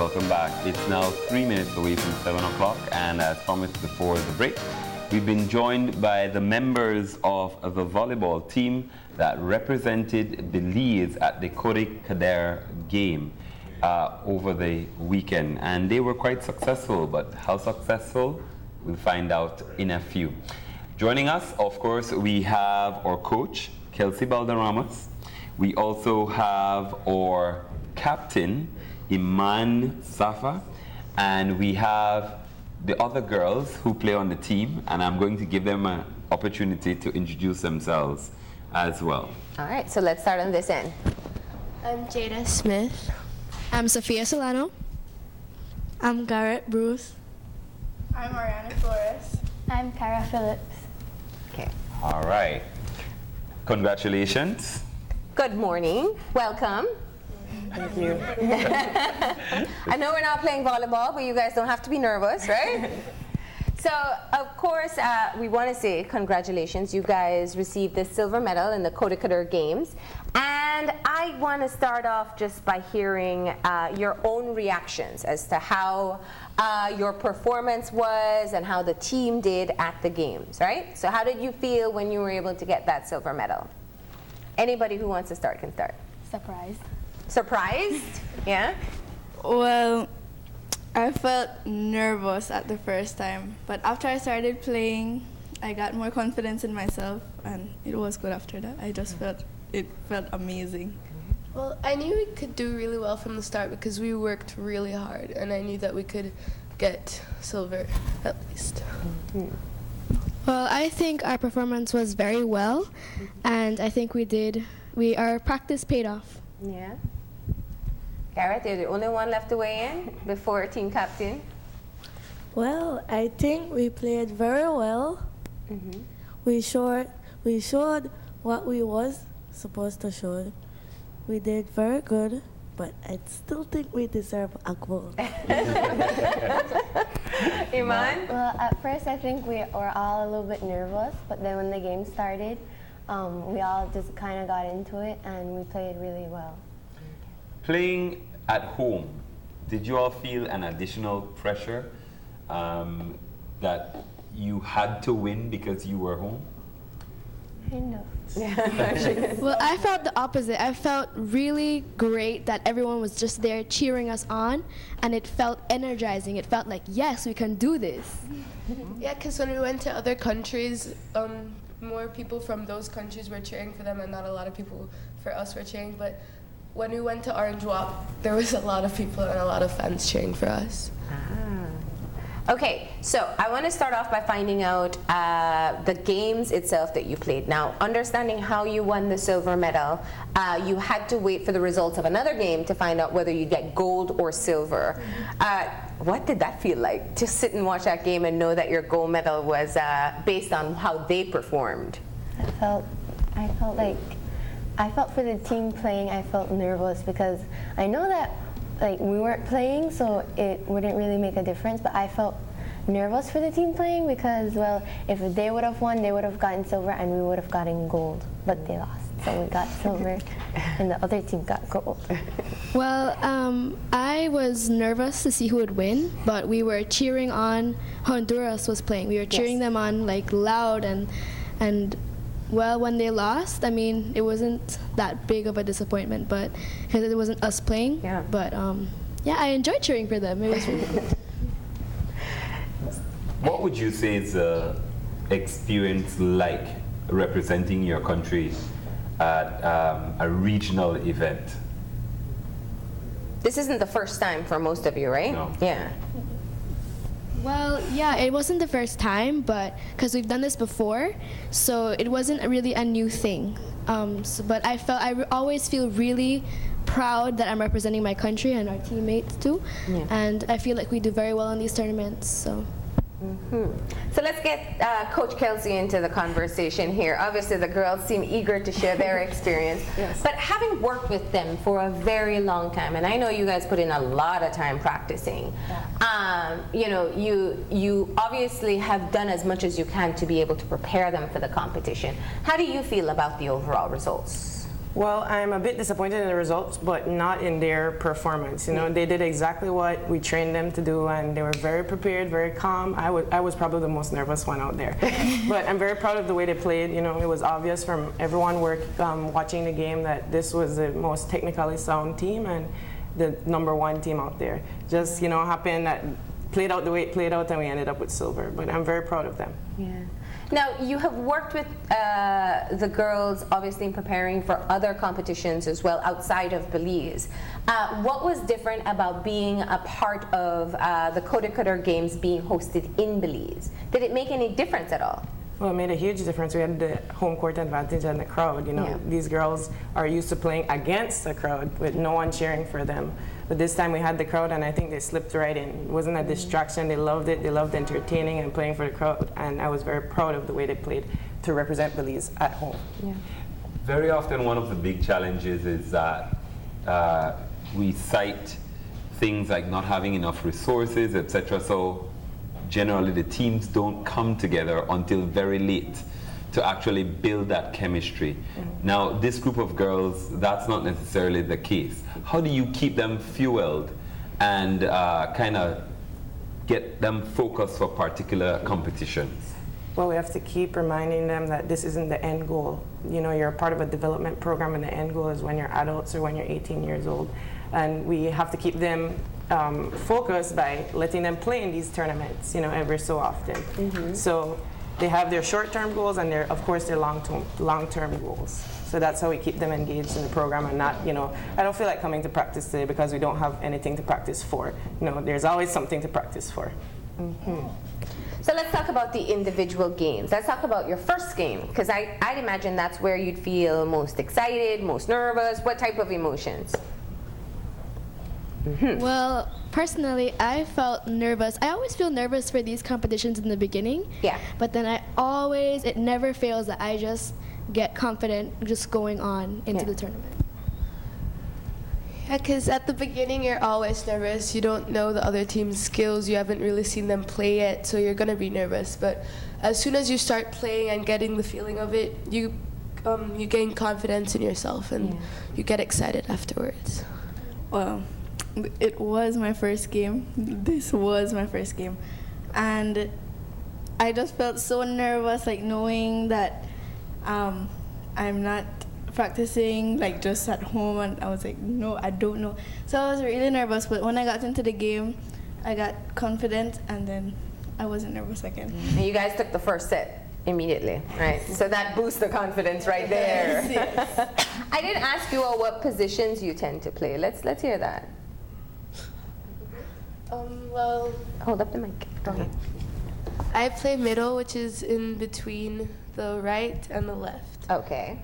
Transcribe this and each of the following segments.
welcome back. It's now 3 minutes away from 7 o'clock, and as promised before the break, we've been joined by the members of the volleyball team that represented Belize at the CODICADER game over the weekend, and they were quite successful, but how successful, we'll find out in a few. Joining us, of course, we have our coach, Kelsey Balderramas. We also have our captain, Iman Safa, and we have the other girls who play on the team, and I'm going to give them an opportunity to introduce themselves as well. All right, so let's start on this end. I'm Jada Smith. I'm Sophia Solano. I'm Garrett Bruce. I'm Ariana Flores. I'm Cara Phillips. Okay. All right. Congratulations. Good morning. Welcome. Thank you. I know we're not playing volleyball, but you guys don't have to be nervous, right? So, of course, we want to say congratulations. You guys received the silver medal in the CODICADER Games. And I want to start off just by hearing your own reactions as to how your performance was and how the team did at the games, right? So how did you feel when you were able to get that silver medal? Anybody who wants to start can start. Surprised. Surprised? Yeah? Well, I felt nervous at the first time, but after I started playing, I got more confidence in myself, and it was good after that. I just felt amazing. Well, I knew we could do really well from the start because we worked really hard, and I knew that we could get silver at least. Mm-hmm. Well, I think our performance was very well, and I think our practice paid off. Yeah. Garrett, you're the only one left to weigh in before team captain. Well, I think we played very well. Mm-hmm. We showed what we was supposed to show. We did very good, but I still think we deserve a gold. Iman? Well, at first I think we were all a little bit nervous, but then when the game started, we all just kind of got into it and we played really well. Playing at home, did you all feel an additional pressure that you had to win because you were home? Kind of. Well, I felt the opposite. I felt really great that everyone was just there cheering us on, and it felt energizing. It felt like, yes, we can do this. Yeah, because when we went to other countries, more people from those countries were cheering for them and not a lot of people for us were cheering. But when we went to Orange Walk, there was a lot of people and a lot of fans cheering for us. Okay, so I want to start off by finding out the games itself that you played. Now, understanding how you won the silver medal, you had to wait for the results of another game to find out whether you get gold or silver. What did that feel like, to sit and watch that game and know that your gold medal was based on how they performed? I felt for the team playing, I felt nervous because I know that we weren't playing, so it wouldn't really make a difference, but I felt nervous for the team playing because, well, if they would have won, they would have gotten silver and we would have gotten gold, but they lost. So we got silver and the other team got gold. Well, I was nervous to see who would win, but we were cheering on. Honduras was playing. We were cheering them on loud, and well, when they lost, I mean, it wasn't that big of a disappointment, but because it wasn't us playing. Yeah. But yeah, I enjoyed cheering for them. It was really good. What would you say is the experience like representing your country at a regional event? This isn't the first time for most of you, right? No. Yeah. Well, yeah, it wasn't the first time, but because we've done this before, so it wasn't really a new thing. But I always feel really proud that I'm representing my country and our teammates too, and I feel like we do very well in these tournaments. So. Mm-hmm. So let's get Coach Kelsey into the conversation here. Obviously, the girls seem eager to share their experience, but having worked with them for a very long time, and I know you guys put in a lot of time practicing, you obviously have done as much as you can to be able to prepare them for the competition. How do you feel about the overall results? Well, I'm a bit disappointed in the results, but not in their performance. You know, they did exactly what we trained them to do, and they were very prepared, very calm. I was probably the most nervous one out there. But I'm very proud of the way they played. You know, it was obvious from everyone watching the game that this was the most technically sound team and the #1 team out there. Just, you know, happened that played out the way it played out, and we ended up with silver. But I'm very proud of them. Yeah. Now, you have worked with the girls, obviously, in preparing for other competitions as well outside of Belize. What was different about being a part of the CODICADER games being hosted in Belize? Did it make any difference at all? Well, it made a huge difference. We had the home court advantage and the crowd. You know, these girls are used to playing against the crowd with no one cheering for them. But this time we had the crowd, and I think they slipped right in. It wasn't a distraction. They loved it. They loved entertaining and playing for the crowd. And I was very proud of the way they played to represent Belize at home. Yeah. Very often one of the big challenges is that we cite things like not having enough resources, etc. So generally the teams don't come together until very late to actually build that chemistry. Now, this group of girls, that's not necessarily the case. How do you keep them fueled and kind of get them focused for particular competitions? Well, we have to keep reminding them that this isn't the end goal. You know, you're a part of a development program, and the end goal is when you're adults or when you're 18 years old. And we have to keep them focused by letting them play in these tournaments, you know, every so often. So they have their short-term goals and of course their long-term goals. So that's how we keep them engaged in the program, and not, you know, I don't feel like coming to practice today because we don't have anything to practice for. You know, there's always something to practice for. So let's talk about the individual games. Let's talk about your first game, because I'd imagine that's where you'd feel most excited, most nervous. What type of emotions? Well, personally, I felt nervous. I always feel nervous for these competitions in the beginning. Yeah. But then it never fails that I just get confident just going on into the tournament. Yeah, because at the beginning you're always nervous. You don't know the other team's skills. You haven't really seen them play yet, so you're going to be nervous. But as soon as you start playing and getting the feeling of it, you gain confidence in yourself, and you get excited afterwards. Well, it was my first game. This was my first game. And I just felt so nervous, like knowing that I'm not practicing like just at home, and I was like, no, I don't know. So I was really nervous, but when I got into the game, I got confident, and then I wasn't nervous again. And you guys took the first set immediately, right? So that boosts the confidence right there. Yes. I didn't ask you all what positions you tend to play. Let's hear that. Well, Hold up the mic. Go ahead. I play middle, which is in between the right and the left. Okay.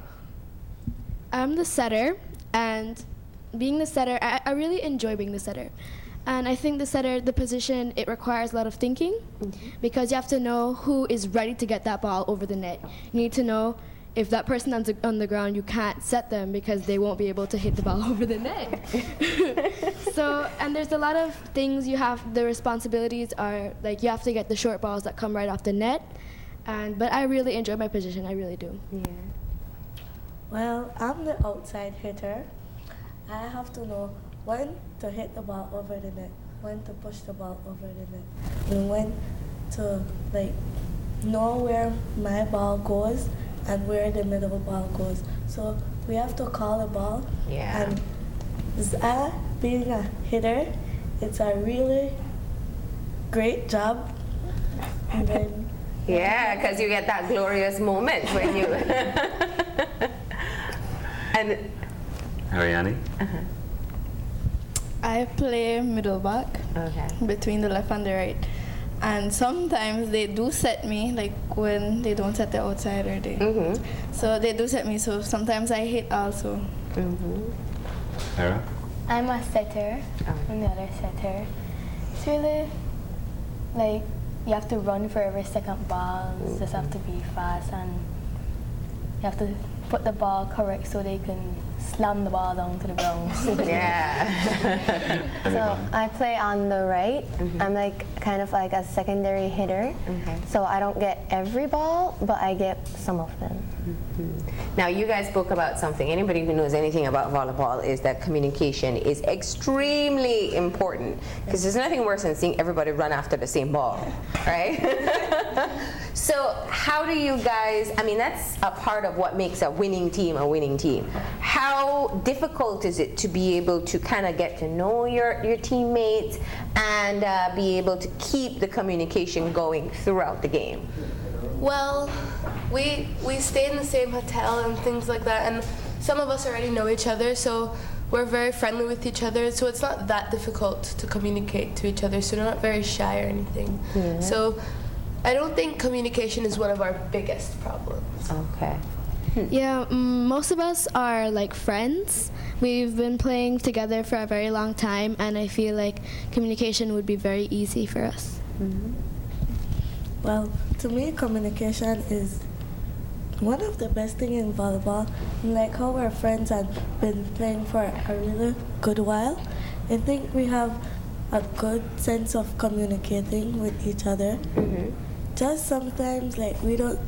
I'm the setter, and being the setter, I really enjoy being the setter. And I think the setter, the position, it requires a lot of thinking, because you have to know who is ready to get that ball over the net. You need to know if that person on the ground, you can't set them because they won't be able to hit the ball over the net. So, and there's a lot of things the responsibilities are, like you have to get the short balls that come right off the net. But I really enjoy my position, I really do. Yeah. Well, I'm the outside hitter. I have to know when to hit the ball over the net, when to push the ball over the net, and when to know where my ball goes and where the middle ball goes. So we have to call the ball. Yeah. And being a hitter, it's a really great job. And then Yeah, because you get that glorious moment when you. And. Ariane? I play middle back, between the left and the right. And sometimes they do set me, like when they don't set the outside or they. So they do set me, so sometimes I hit also. Hera? I'm a setter. I'm the other setter. It's really like you have to run for every second ball. You just have to be fast, and you have to put the ball correct so they can slam the ball down to the ground. Yeah. So I play on the right. I'm like kind of like a secondary hitter. So I don't get every ball, but I get some of them. Now, you guys spoke about something. Anybody who knows anything about volleyball is that communication is extremely important, because there's nothing worse than seeing everybody run after the same ball, right? So how do you guys, I mean, that's a part of what makes a winning team a winning team. How difficult is it to be able to kind of get to know your teammates and be able to keep the communication going throughout the game? Well, we stay in the same hotel and things like that, and some of us already know each other, so we're very friendly with each other, so it's not that difficult to communicate to each other, so we're not very shy or anything. So I don't think communication is one of our biggest problems. Okay. Yeah, most of us are like friends. We've been playing together for a very long time, and I feel like communication would be very easy for us. Well, to me, communication is one of the best things in volleyball. Like how we're friends and been playing for a really good while, I think we have a good sense of communicating with each other. Just sometimes, like, we don't,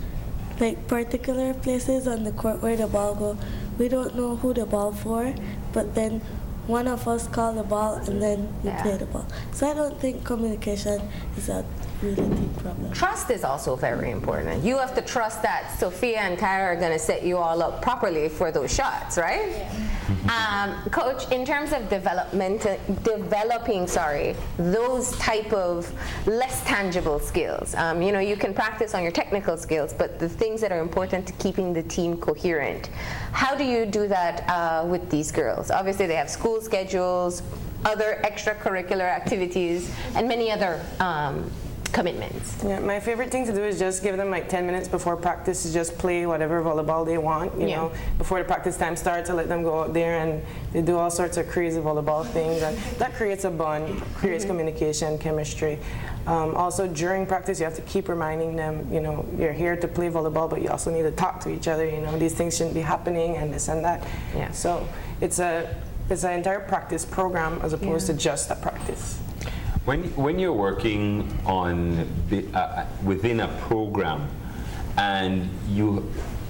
like particular places on the court where the ball go, we don't know who the ball for, but then one of us call the ball and then we play the ball. So I don't think communication is a really big problem. Trust is also very important. You have to trust that Sophia and Kyra are going to set you all up properly for those shots, right? Coach, in terms of developing those type of less tangible skills, you know, you can practice on your technical skills, but the things that are important to keeping the team coherent, how do you do that with these girls? Obviously, they have school schedules, other extracurricular activities, and many other commitments. Yeah, my favorite thing to do is just give them like 10 minutes before practice to just play whatever volleyball they want, you know, before the practice time starts. I let them go out there and they do all sorts of crazy volleyball things, and that creates a bond, creates communication, chemistry. Also during practice, you have to keep reminding them, you know, you're here to play volleyball, but you also need to talk to each other, you know, these things shouldn't be happening and this and that. So it's an entire practice program as opposed to just a practice. When you're working on within a program, and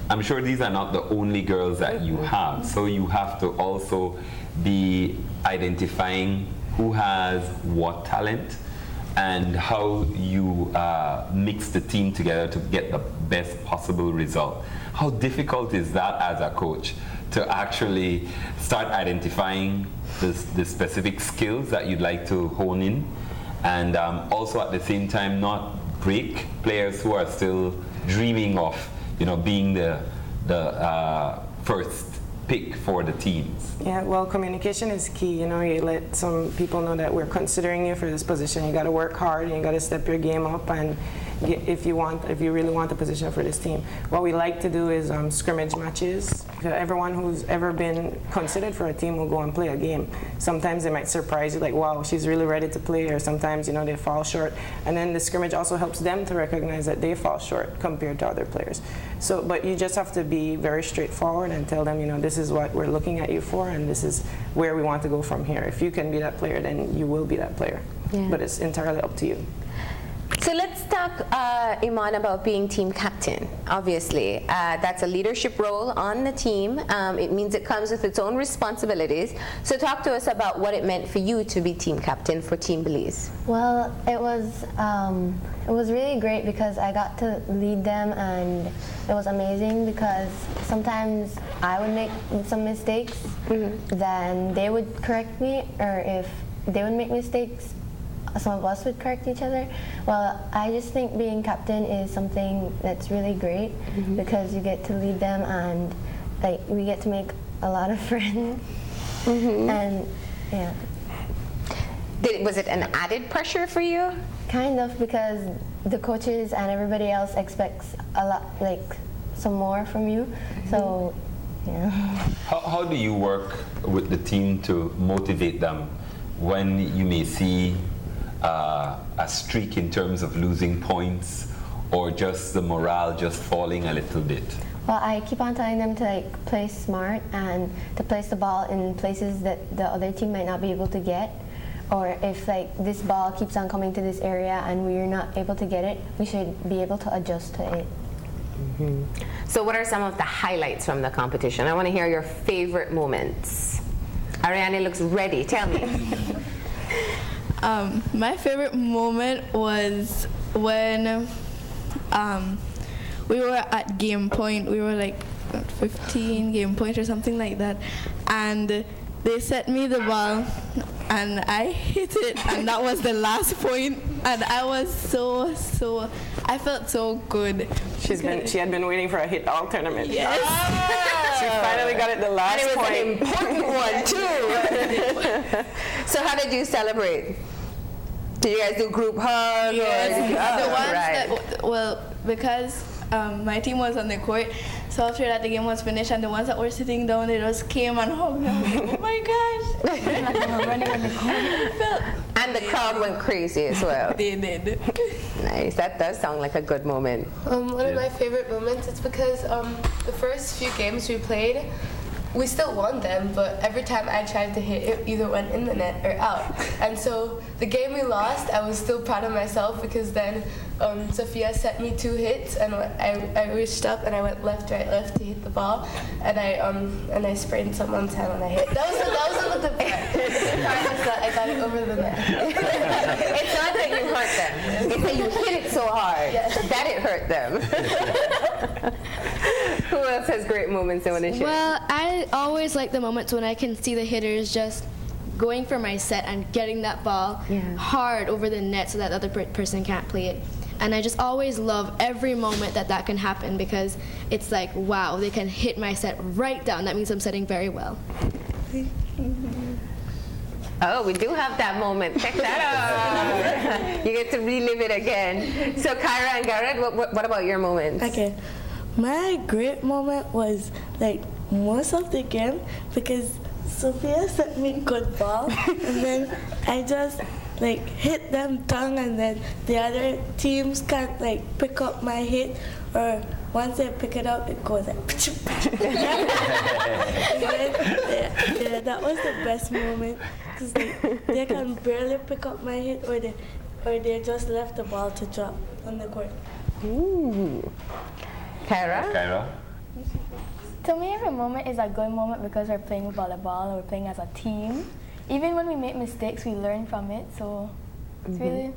I'm sure these are not the only girls that you have, so you have to also be identifying who has what talent and how you mix the team together to get the best possible result. How difficult is that as a coach to actually start identifying the specific skills that you'd like to hone in, and also at the same time not break players who are still dreaming of, you know, being the first pick for the teams? Yeah, well, communication is key. You know, you let some people know that we're considering you for this position. You got to work hard and you got to step your game up, and if you really want the position for this team. What we like to do is scrimmage matches. Everyone who's ever been considered for a team will go and play a game. Sometimes they might surprise you, like, wow, she's really ready to play, or sometimes, you know, they fall short. And then the scrimmage also helps them to recognize that they fall short compared to other players. So, but you just have to be very straightforward and tell them, you know, this is what we're looking at you for, and this is where we want to go from here. If you can be that player, then you will be that player. But it's entirely up to you. So let's talk, Iman, about being team captain. Obviously, that's a leadership role on the team. It means it comes with its own responsibilities. So talk to us about what it meant for you to be team captain for Team Belize. Well, it was really great because I got to lead them, and it was amazing because sometimes I would make some mistakes, then they would correct me, or if they would make mistakes, some of us would correct each other. Well, I just think being captain is something that's really great because you get to lead them, and like we get to make a lot of friends. And yeah. Was it an added pressure for you? Kind of, because the coaches and everybody else expects a lot, like some more from you. So yeah. How do you work with the team to motivate them when you may see a streak in terms of losing points, or just the morale just falling a little bit? Well, I keep on telling them to like play smart and to place the ball in places that the other team might not be able to get. Or if like this ball keeps on coming to this area and we're not able to get it, we should be able to adjust to it. So what are some of the highlights from the competition? I want to hear your favorite moments. Ariane looks ready. Tell me. My favorite moment was when we were at game point. We were like 15 game point or something like that, and they set me the ball and I hit it, and that was the last point, and I was I felt so good. She had been waiting for a hit all tournament. Yes. She finally got it the last point. And it was an important one too. So how did you celebrate? Did you guys do group hug? Yes. Or The ones right. that, well, because my team was on the court, so after that the game was finished, and the ones that were sitting down, they just came and hugged me. I was like, oh my gosh. Running on the court. And the crowd went crazy as well. They did. Nice. That does sound like a good moment. One of my favorite moments is because the first few games we played, we still won them, but every time I tried to hit, it either went in the net or out. And so the game we lost, I was still proud of myself because then Sophia sent me 2 hits, and I reached up and I went left, right, left to hit the ball, and I sprained someone's hand when I hit. That was the good part. The part is that I got it over the net. It's not that you hurt them. It's that you hit it so hard that it hurt them. Who else has great moments they want to share? Well, I always like the moments when I can see the hitters just going for my set and getting that ball hard over the net so that the other person can't play it. And I just always love every moment that can happen, because it's like, wow, they can hit my set right down. That means I'm setting very well. Oh, we do have that moment. Check that out. You get to relive it again. So Kyra and Garrett, what about your moments? Okay. My great moment was like most of the game because Sophia sent me good ball and then I just like hit them down, and then the other teams can't like pick up my hit, or once they pick it up it goes like and then, that was the best moment because they can barely pick up my hit, or they just left the ball to drop on the court. Ooh. Kyra? To me, every moment is a good moment because we're playing volleyball or we're playing as a team. Even when we make mistakes, we learn from it. So it's really.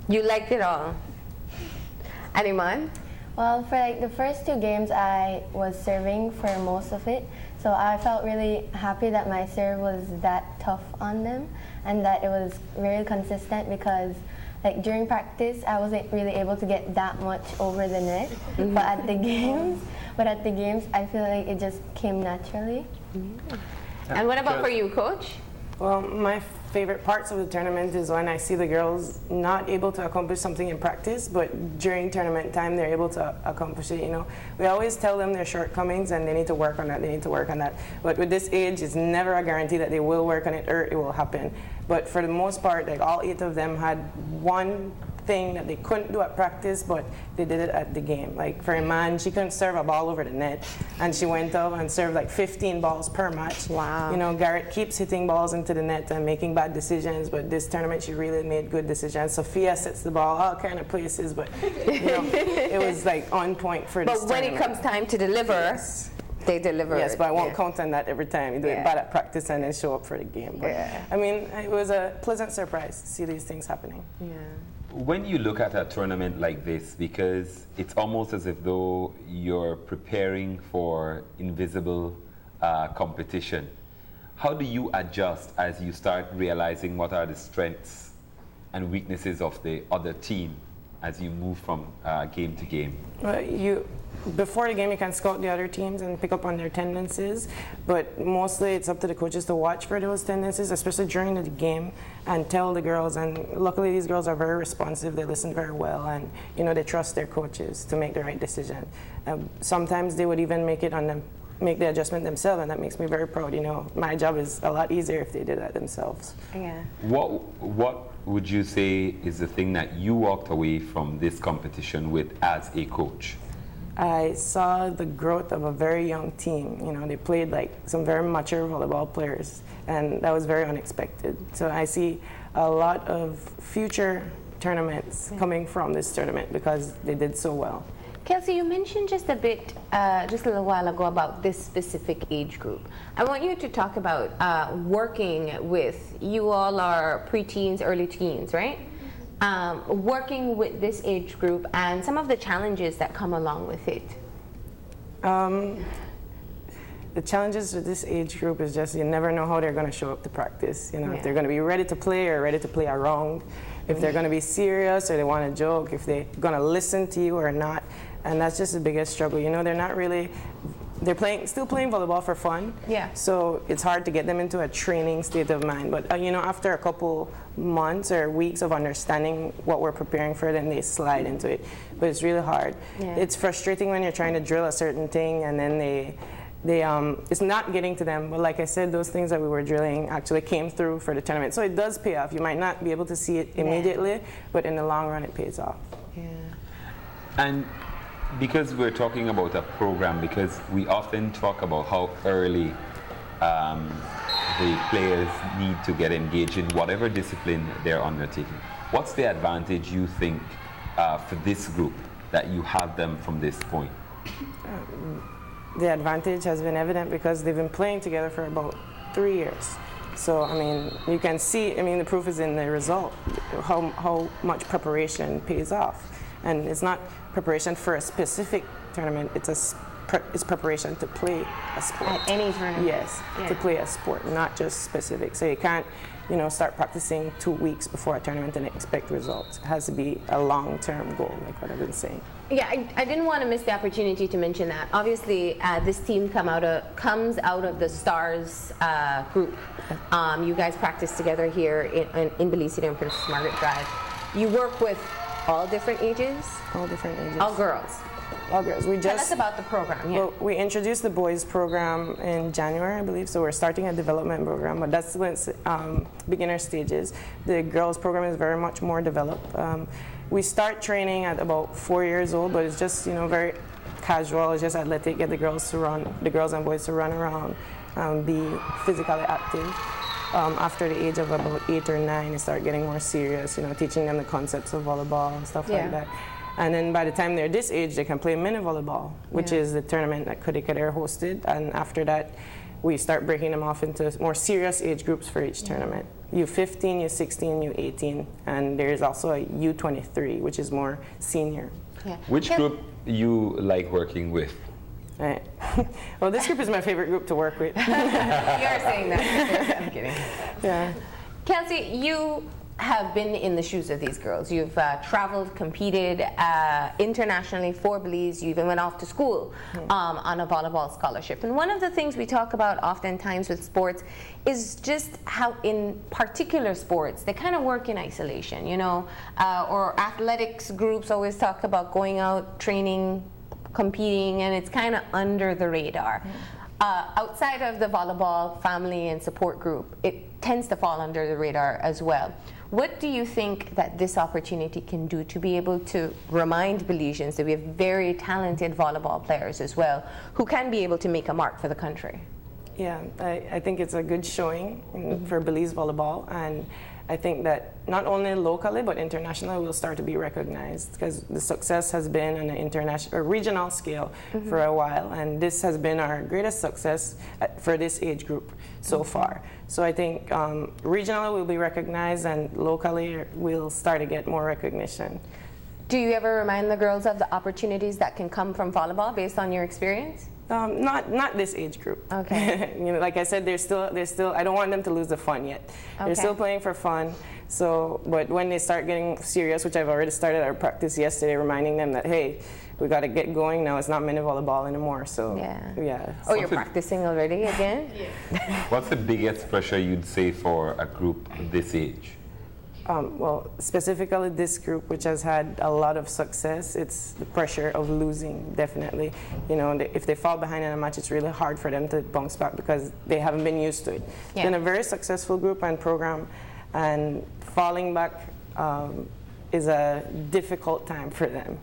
You liked it all. Animan? Well, for like the first 2 games, I was serving for most of it. So I felt really happy that my serve was that tough on them and that it was very consistent, because like during practice, I wasn't really able to get that much over the net. But at the games, I feel like it just came naturally. And what about for you, Coach? Well, my favorite parts of the tournament is when I see the girls not able to accomplish something in practice, but during tournament time they're able to accomplish it. You know, we always tell them their shortcomings and they need to work on that. But with this age, it's never a guarantee that they will work on it or it will happen. But for the most part, like all 8 of them had one thing that they couldn't do at practice, but they did it at the game. Like for Iman, she couldn't serve a ball over the net, and she went up and served like 15 balls per match. Wow. You know, Garrett keeps hitting balls into the net and making bad decisions, but this tournament she really made good decisions. Sophia sets the ball all kind of places, but you know, it was like on point for this But when tournament. it comes time to deliver, they deliver. Yes, but I won't count on that every time. You do it bad at practice and then show up for the game. But I mean, it was a pleasant surprise to see these things happening. Yeah. When you look at a tournament like this, because it's almost as if though you're preparing for invisible competition, how do you adjust as you start realizing what are the strengths and weaknesses of the other team as you move from game to game? Well, before the game, you can scout the other teams and pick up on their tendencies, but mostly it's up to the coaches to watch for those tendencies, especially during the game, and tell the girls. And luckily, these girls are very responsive. They listen very well, and you know they trust their coaches to make the right decision. Sometimes they would even make the adjustment themselves, and that makes me very proud. You know, my job is a lot easier if they did that themselves. Yeah. What would you say is the thing that you walked away from this competition with as a coach? I saw the growth of a very young team. You know, they played like some very mature volleyball players, and that was very unexpected. So I see a lot of future tournaments coming from this tournament because they did so well. Kelsey, you mentioned just a bit, just a little while ago about this specific age group. I want you to talk about working with, you all are preteens, early teens, right? Working with this age group and some of the challenges that come along with it. The challenges with this age group is just you never know how they're going to show up to practice. You know, Yeah. if they're going to be ready to play or ready to play around, if they're going to be serious or they want to joke, if they're going to listen to you or not. And that's just the biggest struggle. You know, they're not really, they're still playing volleyball for fun. Yeah. So it's hard to get them into a training state of mind. But, you know, after a couple months or weeks of understanding what we're preparing for, then they slide into it. But it's really hard. Yeah. It's frustrating when you're trying to drill a certain thing and then it's not getting to them, but like I said, those things that we were drilling actually came through for the tournament. So it does pay off. You might not be able to see it immediately, but in the long run, it pays off. Yeah. And because we're talking about a program, because we often talk about how early the players need to get engaged in whatever discipline they're undertaking. What's the advantage you think for this group that you have them from this point? The advantage has been evident because they've been playing together for about 3 years. So, I mean, you can see, I mean, the proof is in the result, how much preparation pays off. And it's not preparation for a specific tournament, it's preparation to play a sport. At any tournament. Yes, Yeah. to play a sport, not just specific. So you can't, you know, start practicing 2 weeks before a tournament and expect results. It has to be a long-term goal, like what I've been saying. Yeah, I didn't want to miss the opportunity to mention that. Obviously, this team comes out of the Stars group. You guys practice together here in Belize and Princess Margaret Drive. You work with all different ages? All different ages. All girls? All girls. Tell us about the program. Yeah. Well, we introduced the boys program in January, I believe, so we're starting a development program, but that's when it's beginner stages. The girls program is very much more developed. We start training at about 4 years old, but it's just, you know, very casual. It's just athletic, get the girls and boys to run around, be physically active. After the age of about 8 or 9, they start getting more serious, you know, teaching them the concepts of volleyball and stuff like that. And then by the time they're this age, they can play mini volleyball, which is the tournament that CODICADER hosted. And after that, we start breaking them off into more serious age groups for each tournament. U15, U16, U18, and there's also a U23, which is more senior. Yeah. Which group you like working with? Right. Well, this group is my favorite group to work with. You're saying that. I'm kidding. Yeah. Kelsey, you have been in the shoes of these girls. You've traveled, competed internationally for Belize. You even went off to school on a volleyball scholarship. And one of the things we talk about oftentimes with sports is just how in particular sports, they kind of work in isolation, you know, or athletics groups always talk about going out, training, competing, and it's kind of under the radar. Outside of the volleyball family and support group, it tends to fall under the radar as well. What do you think that this opportunity can do to be able to remind Belizeans that we have very talented volleyball players as well who can be able to make a mark for the country? Yeah, I think it's a good showing for Belize volleyball, and I think that not only locally but internationally will start to be recognized because the success has been on an international or regional scale for a while, and this has been our greatest success for this age group so far. So I think regionally we'll be recognized, and locally we'll start to get more recognition. Do you ever remind the girls of the opportunities that can come from volleyball based on your experience? Not this age group. Okay. You know, like I said, they're still. I don't want them to lose the fun yet. Okay. They're still playing for fun. So, but when they start getting serious, which I've already started our practice yesterday, reminding them that hey, we got to get going now. It's not mini volleyball anymore. So yeah. Oh, you're practicing already again? Yeah. What's the biggest pressure you'd say for a group this age? Well, specifically this group, which has had a lot of success, it's the pressure of losing, definitely. You know, if they fall behind in a match, it's really hard for them to bounce back because they haven't been used to it. It's been a very successful group and program, and falling back is a difficult time for them.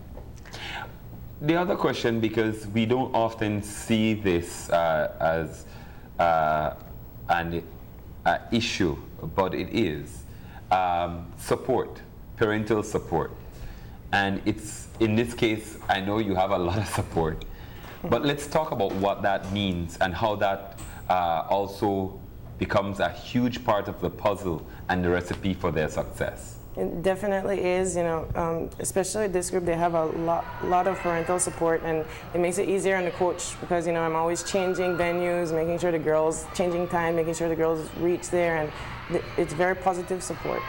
the other question, because we don't often see this as an issue, but it is support, parental support. And it's, in this case, I know you have a lot of support, but let's talk about what that means and how that also becomes a huge part of the puzzle and the recipe for their success. It definitely is, especially this group, they have a lot of parental support, and it makes it easier on the coach because, I'm always changing venues, making sure the girls, changing time, making sure the girls reach there, and it's very positive support.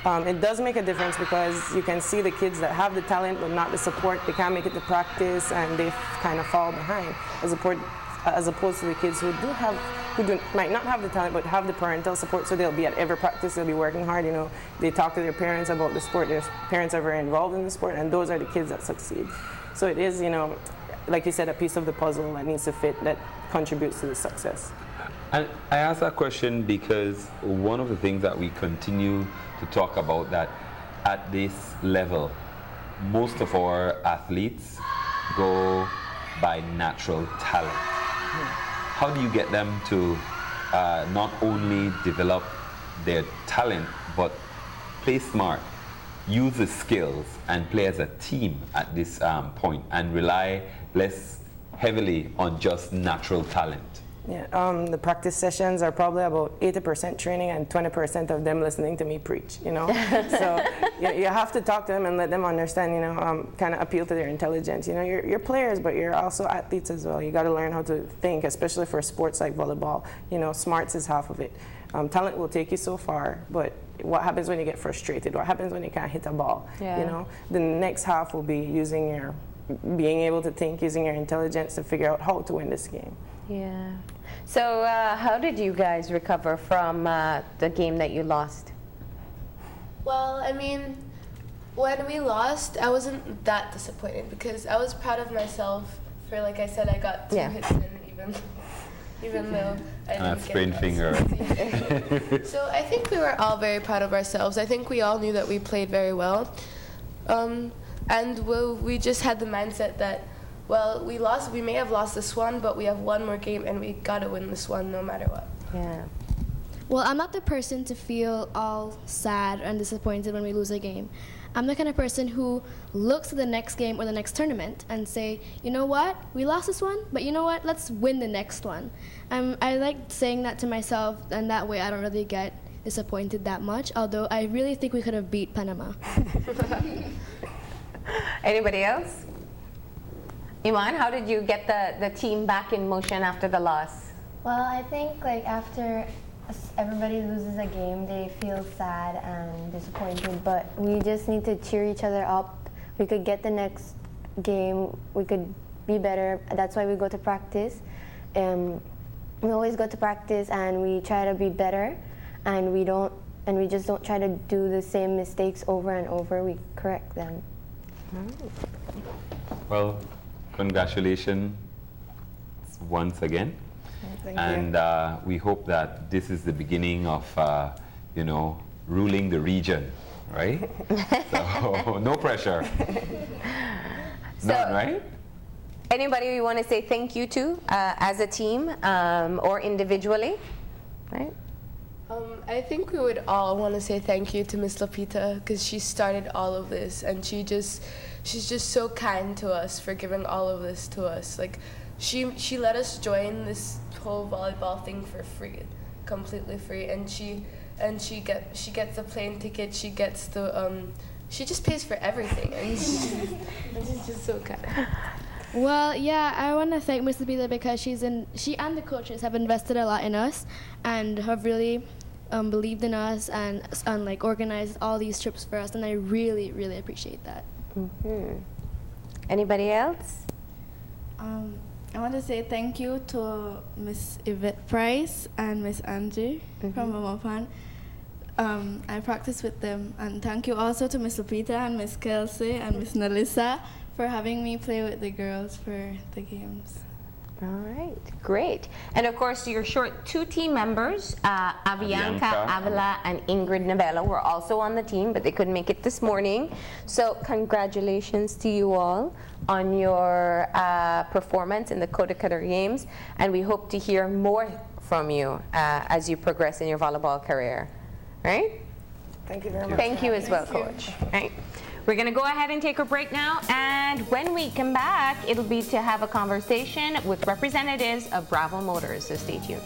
It does make a difference because you can see the kids that have the talent but not the support, they can't make it to practice and they kind of fall behind, as opposed to the kids who might not have the talent but have the parental support, so they'll be at every practice, they'll be working hard, they talk to their parents about the sport, their parents are very involved in the sport, and those are the kids that succeed. So it is, like you said, a piece of the puzzle that needs to fit, that contributes to the success. And I ask that question because one of the things that we continue to talk about, that at this level, most of our athletes go by natural talent. How do you get them to not only develop their talent, but play smart, use the skills, and play as a team at this point, and rely less heavily on just natural talent? Yeah, the practice sessions are probably about 80% training and 20% of them listening to me preach, So you have to talk to them and let them understand, kind of appeal to their intelligence. You're players, but you're also athletes as well. You got to learn how to think, especially for sports like volleyball. Smarts is half of it. Talent will take you so far, but what happens when you get frustrated? What happens when you can't hit a ball? Yeah. The next half will be being able to think, using your intelligence to figure out how to win this game. Yeah. So how did you guys recover from the game that you lost? Well, when we lost, I wasn't that disappointed because I was proud of myself for, like I said, I got 2 hits in, even though I didn't a sprained finger. So I think we were all very proud of ourselves. I think we all knew that we played very well. And we just had the mindset that, well, we may have lost this one, but we have one more game and we gotta win this one no matter what. Yeah. Well, I'm not the person to feel all sad and disappointed when we lose a game. I'm the kind of person who looks to the next game or the next tournament and say, you know what, we lost this one, but you know what, let's win the next one. I like saying that to myself, and that way I don't really get disappointed that much, although I really think we could have beat Panama. Anybody else? Iman, how did you get the team back in motion after the loss? Well, I think after everybody loses a game, they feel sad and disappointed, but we just need to cheer each other up. We could get the next game, we could be better. That's why we go to practice. We always go to practice and we try to be better, and we just don't try to do the same mistakes over and over. We correct them. Well, congratulations once again. Thank and we hope that this is the beginning of, ruling the region, right? So no pressure. None, right? Anybody you want to say thank you to as a team or individually, right? I think we would all want to say thank you to Miss Lapita because she started all of this, and she's just so kind to us for giving all of this to us. Like, she let us join this whole volleyball thing for free, completely free, and she gets the plane ticket, she gets the she just pays for everything, and she's just so kind. Well, yeah, I want to thank Miss Lapita because she and the coaches have invested a lot in us and have really believed in us and organized all these trips for us, and I really, really appreciate that. Mm-hmm. Anybody else? I want to say thank you to Miss Yvette Price and Miss Angie from Mamapan. I practiced with them, and thank you also to Miss Lupita and Miss Kelsey and Miss Nalissa for having me play with the girls for the games. All right, great. And of course, your short 2 team members, Avianca Avila and Ingrid Novella, were also on the team, but they couldn't make it this morning. So congratulations to you all on your performance in the CODICADER Games, and we hope to hear more from you as you progress in your volleyball career. Right? Thank you very much. Thank you as well, Coach. Right. We're going to go ahead and take a break now, and when we come back, it'll be to have a conversation with representatives of Bravo Motors, so stay tuned.